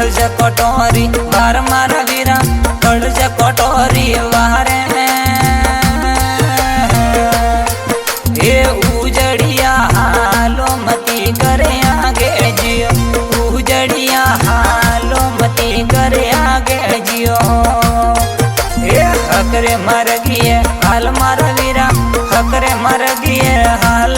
कड़ज कटोरी बार मारा वीरा कड़ज कटोरी वारे ये उजड़िया हालो मती करे आगे जियो उजड़िया हालो मती करे आगे जियो ये हकरे मर गए हाल मार वीरा हकरे मर गए हाल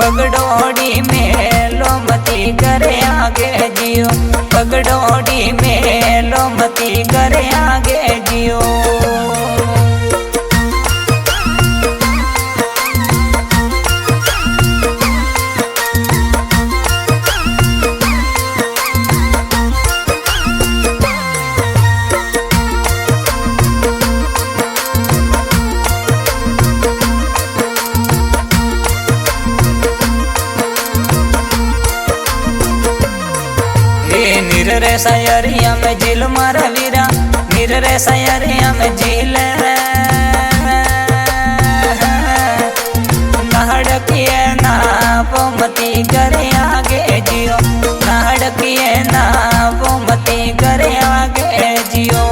पगडोड़ी में लो मती करे आगे जियो पगडोड़ी में लो मती करे आगे जियो नीर रे सयरिया में झील मारा वीरा नीर रे सयरिया में झील नहड़किए ना वो मती करे आगे जियो नहड़किए ना वो मती करे आगे जियो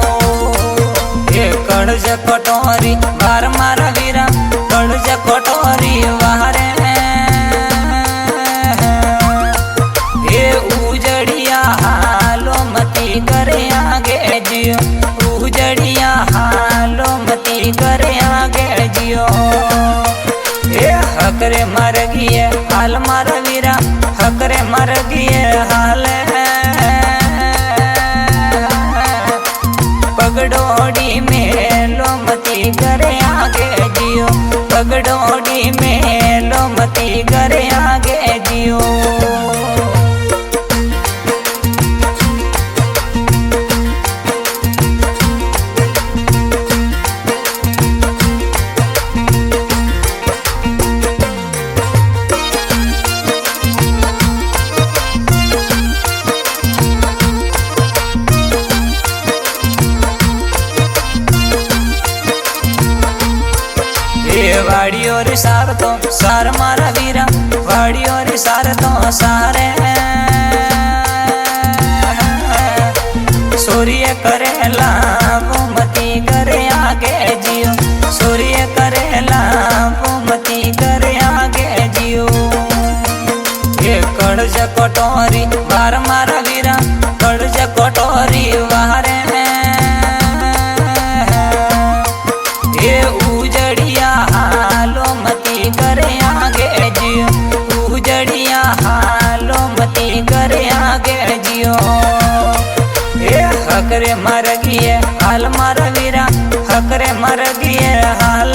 ये कड़ज कटोरी बार मारा वीरा कड़ज कटोरी वारे करे आगे जियो उजड़िया हालो मती करे आगे जियो ये हकरे मर गए हाल मार वीरा हकरे मर गए हाल पगडोड़ी में लो मती करे आगे जियो पगडोड़ी में लो मती करे आगे जियो वाड़ी और सार तो सार मारा वीरा वाड़ी और सार तो सारे सूर्य करेला वो मती करे आगे जियो सूर्य करेला वो मती करे आगे जियो ये कड़ज कटोरी बार मारा वीरा कड़ज कटोरी वारे ये उजड़िया हालो मती करे आगे जियो उजड़िया हालो मती करे आगे जियो ये हकरे मर गए हाल मार वीरा हकरे मर गए हाल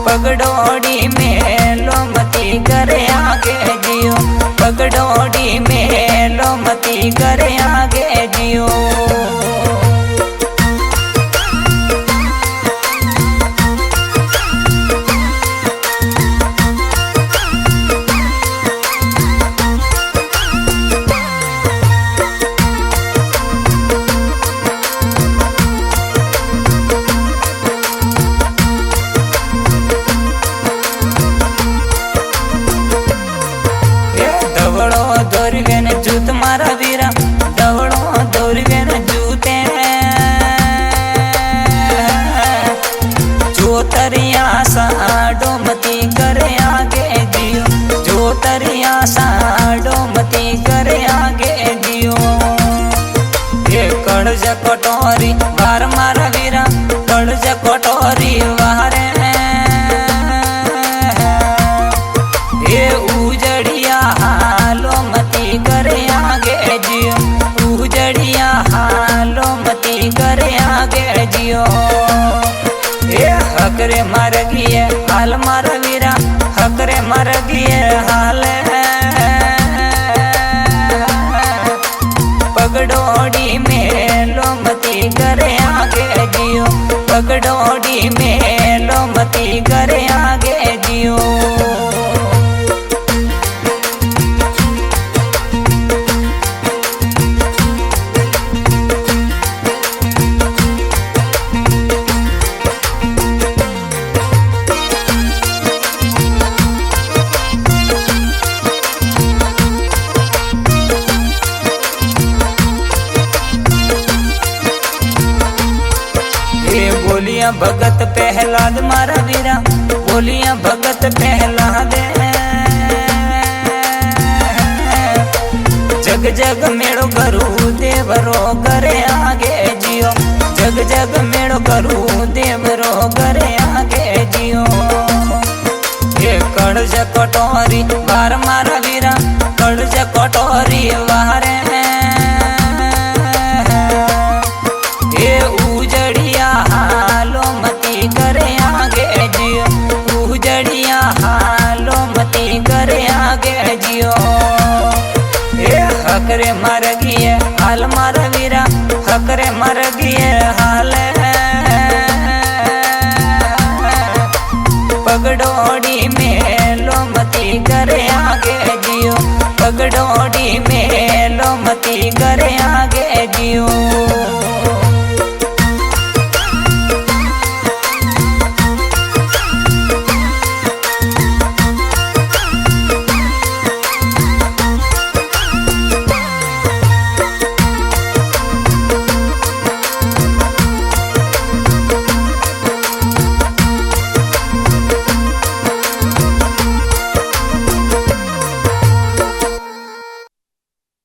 पगडोड़ी में लो मती करे आगे जियो पगडोड़ी में लो मती करे आगे जियो दौड़वेन जूत मारा वीरा दौड़ो दौड़वेन जूते जोतरिया साडो मती करे आगे जियो जोतरिया साडो मती करे आगे जियो ये कड़ज कटोरी बार मारा वीरा कड़ज कटोरी वारे ये उजड़िया हालो मती करे आगे जियो उजड़िया हालो मती करे आगे जियो ये हकरे मर गए हाल मार वीरा हकरे मर गए हाल पगडोड़ी में लो मती करे आगे जियो पगडोड़ी में लो मती करे आगे जियो बोलिया भगत प्रहलाद मारा वीरा, बोलिया भगत प्रहलाद। जग जग मेड़ो करू देवरो करे आगे जियो, जग जग मेड़ो करू देवरो करे आगे जियो। ये कड़ज कटोरी बार मारा वीरा, कड़ज कटोरी वारे ये उजड़िया हालो मती करे आगे जियो, उजड़िया हालो मती करे आगे जियो। हकरे मर गए हाल मार वीरा, हकरे मर गए हाल। पगडोड़ी में लो मती करे आगे जियो, पगडोड़ी में लो मती करे